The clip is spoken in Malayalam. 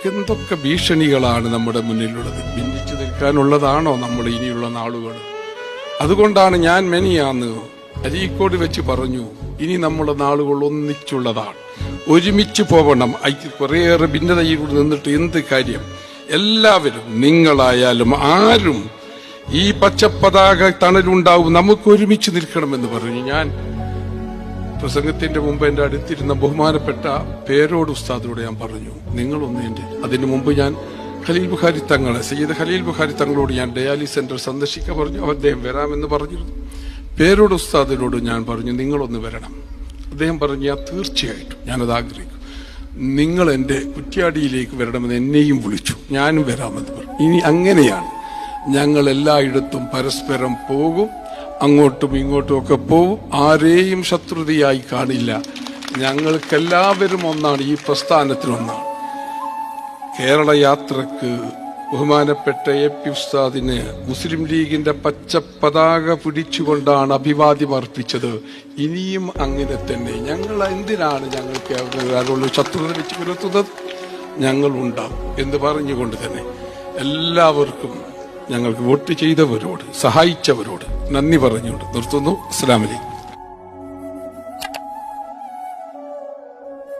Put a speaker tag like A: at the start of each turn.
A: നമുക്ക് എന്തൊക്കെ ഭീഷണികളാണ് നമ്മുടെ മുന്നിലുള്ളത്. ഭിന്നിച്ചു നിൽക്കാനുള്ളതാണോ നമ്മൾ ഇനിയുള്ള നാളുകൾ? അതുകൊണ്ടാണ് ഞാൻ മെനിയാന്ന് അരീക്കോട് വെച്ച് പറഞ്ഞു, ഇനി നമ്മുടെ നാളുകൾ ഒന്നിച്ചുള്ളതാണ്, ഒരുമിച്ച് പോകണം. കുറേയേറെ ഭിന്നതയിലൂടെ നിന്നിട്ട് എന്ത് കാര്യം? എല്ലാവരും, നിങ്ങളായാലും ആരും, ഈ പച്ചപ്പതാക തണലുണ്ടാവും, നമുക്ക് ഒരുമിച്ച് നിൽക്കണമെന്ന് പറഞ്ഞു. ഞാൻ പ്രസംഗത്തിന്റെ മുമ്പ് എന്റെ അടുത്തിരുന്ന ബഹുമാനപ്പെട്ട പേരോട് ഉസ്താദിനോട് ഞാൻ പറഞ്ഞു, നിങ്ങളൊന്നേന്റെ. അതിനു മുമ്പ് ഞാൻ ഖലീൽ ബുഖാരി തങ്ങളെ, സയ്യിദ് ഖലീൽ ബുഖാരി തങ്ങളോട് ഞാൻ ഡയാലിസ് സെന്റർ സന്ദർശിക്കാൻ പറഞ്ഞു. അദ്ദേഹം വരാമെന്ന് പറഞ്ഞിരുന്നു. പേരോട് ഉസ്താദിനോട് ഞാൻ പറഞ്ഞു, നിങ്ങളൊന്ന് വരണം. അദ്ദേഹം പറഞ്ഞു, ഞാൻ തീർച്ചയായിട്ടും ഞാനത് ആഗ്രഹിക്കും, നിങ്ങൾ എൻ്റെ കുറ്റ്യാടിയിലേക്ക് വരണമെന്ന് എന്നെയും വിളിച്ചു, ഞാനും വരാമെന്ന് പറഞ്ഞു. ഇനി അങ്ങനെയാണ്, ഞങ്ങൾ എല്ലായിടത്തും പരസ്പരം പോകും, അങ്ങോട്ടും ഇങ്ങോട്ടും ഒക്കെ പോവും, ആരെയും ശത്രുതയായി കാണില്ല. ഞങ്ങൾക്കെല്ലാവരും ഒന്നാണ്, ഈ പ്രസ്ഥാനത്തിനൊന്നാണ്. കേരള യാത്രക്ക് ബഹുമാനപ്പെട്ട AP ഉസ്താദിന് മുസ്ലിം ലീഗിന്റെ പച്ച പതാക പിടിച്ചുകൊണ്ടാണ് അഭിവാദ്യം അർപ്പിച്ചത്. ഇനിയും അങ്ങനെ തന്നെ. ഞങ്ങൾ എന്തിനാണ് ഞങ്ങൾക്ക് ശത്രുത വെച്ച് പുലർത്തുന്നത്? ഞങ്ങളുണ്ടാവും എന്ന് പറഞ്ഞുകൊണ്ട് തന്നെ എല്ലാവർക്കും, ഞങ്ങൾക്ക് വോട്ട് ചെയ്തവരോട്, സഹായിച്ചവരോട് നന്ദി പറഞ്ഞുകൊണ്ട് നിർത്തുന്നു. അസ്സലാമു അലൈക്കും.